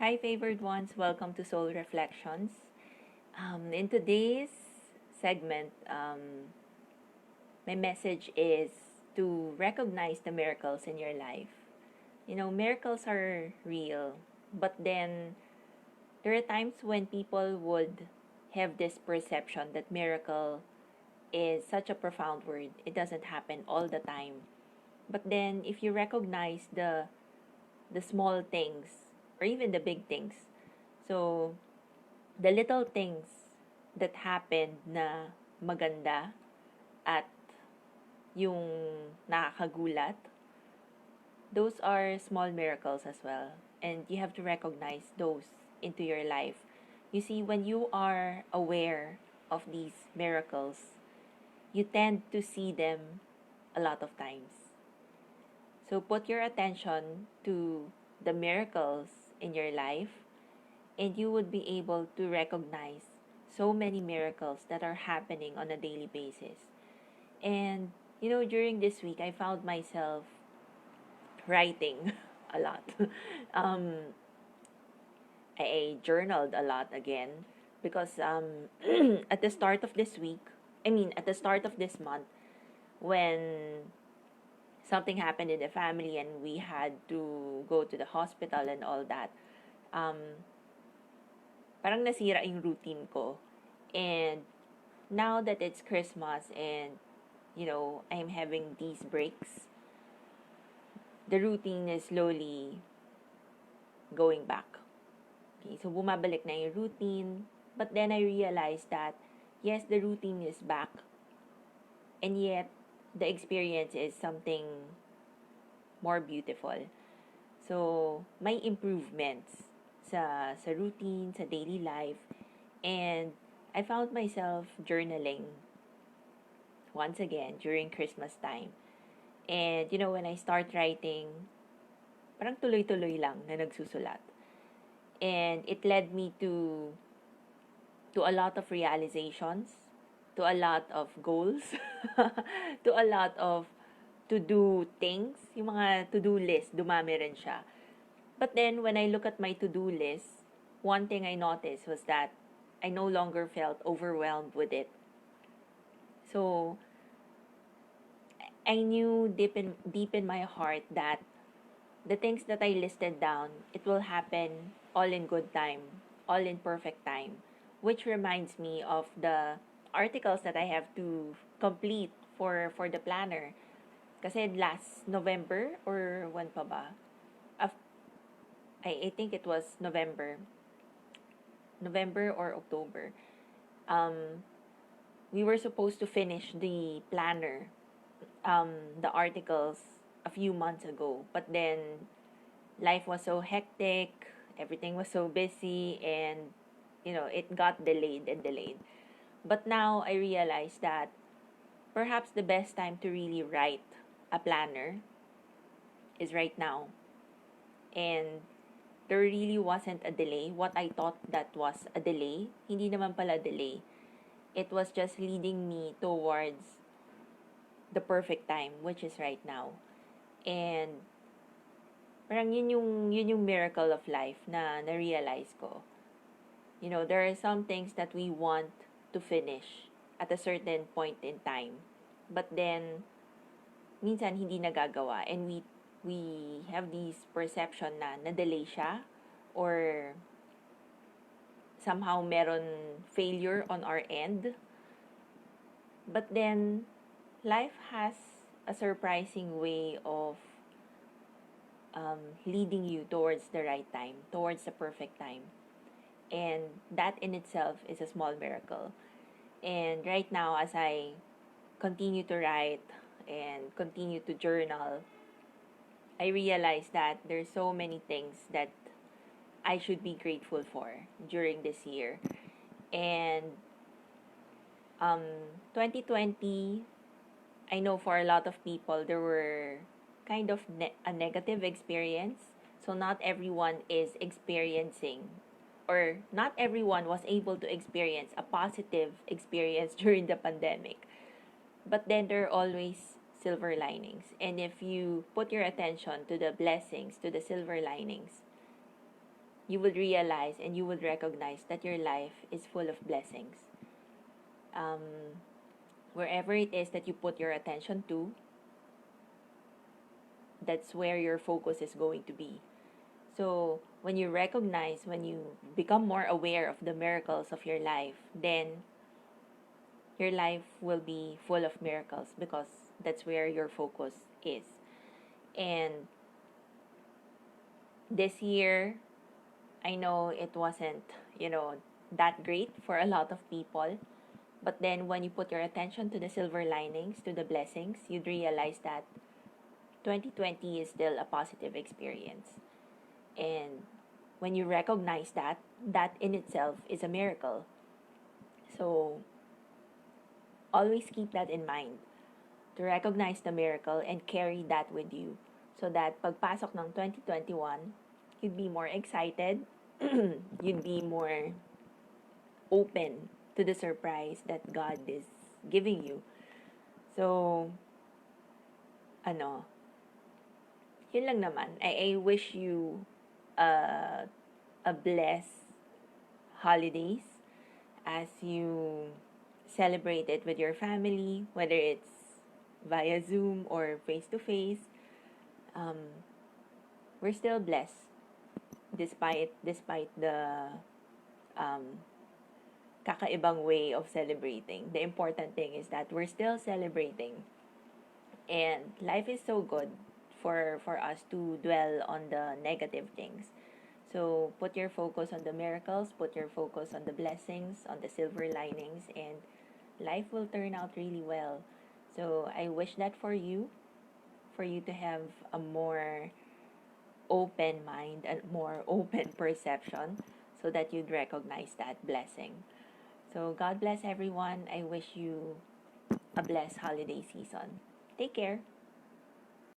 Hi, favored ones. Welcome to Soul Reflections. In today's segment, my message is to recognize the miracles in your life. Miracles are real, but then there are times when people would have this perception that miracle is such a profound word. It doesn't happen all the time. But then if you recognize the small things or even the big things, so the little things that happened na maganda at yung nakakagulat, those are small miracles as well. And you have to recognize those into your life. You see, when you are aware of these miracles, you tend to see them a lot of times. So put your attention to the miracles in your life, and you would be able to recognize so many miracles that are happening on a daily basis. And during this week, I found myself writing a lot. um, I journaled a lot again because at the start of this week, at the start of this month, when something happened in the family and we had to go to the hospital and all that, um, parang nasira yung routine ko. And now that it's Christmas and, I'm having these breaks, the routine is slowly going back. Okay, so bumabalik na yung routine. But then I realized that, yes, the routine is back. And yet, the experience is something more beautiful. So, may improvements sa routine, sa daily life. And I found myself journaling once again during Christmas time. And, when I start writing, parang tuloy-tuloy lang na nagsusulat. And it led me to a lot of realizations, to a lot of goals, to a lot of to-do things. Yung mga to-do list, dumami rin siya. But then, when I look at my to-do list, one thing I noticed was that I no longer felt overwhelmed with it. So, I knew deep in my heart that the things that I listed down, it will happen all in good time, all in perfect time. Which reminds me of the articles that I have to complete for the planner. Kasi last November or when pa ba? I think it was November or October. Um, we were supposed to finish the planner, the articles a few months ago. But then life was so hectic, everything was so busy, and it got delayed and delayed. But now I realize that perhaps the best time to really write a planner is right now. And there really wasn't a delay. What I thought that was a delay, hindi naman pala delay. It was just leading me towards the perfect time, which is right now. And parang yun yung miracle of life na na-realize ko. There are some things that we want to finish at a certain point in time. But then, minsan hindi nagagawa. And we have this perception na na-delay siya or somehow meron failure on our end. But then, life has a surprising way of leading you towards the right time, towards the perfect time. And that in itself is a small miracle. And right now, as I continue to write and continue to journal, I realize that there's so many things that I should be grateful for during this year. And 2020, I know for a lot of people, there were kind of a negative experience. So not everyone is experiencing, or not everyone was able to experience a positive experience during the pandemic. But then there are always silver linings. And if you put your attention to the blessings, to the silver linings, you will realize and you will recognize that your life is full of blessings. Um, Wherever it is that you put your attention to, that's where your focus is going to be. So, when you recognize, when you become more aware of the miracles of your life, then your life will be full of miracles because that's where your focus is. And this year, I know it wasn't, that great for a lot of people. But then when you put your attention to the silver linings, to the blessings, you'd realize that 2020 is still a positive experience. And when you recognize that, that in itself is a miracle. So always keep that in mind, to recognize the miracle and carry that with you. So that pagpasok ng 2021, you'd be more excited, you'd be more open to the surprise that God is giving you. So, ano, yun lang naman. I wish you uh, a blessed holidays as you celebrate it with your family, whether it's via Zoom or face to face. We're still blessed despite the um, kakaibang way of celebrating. The important thing is that we're still celebrating. And life is so good for us to dwell on the negative things. So put your focus on the miracles, put your focus on the blessings, on the silver linings, and life will turn out really well. So I wish that for you to have a more open mind and more open perception so that you'd recognize that blessing. So God bless everyone. I wish you a blessed holiday season. Take care.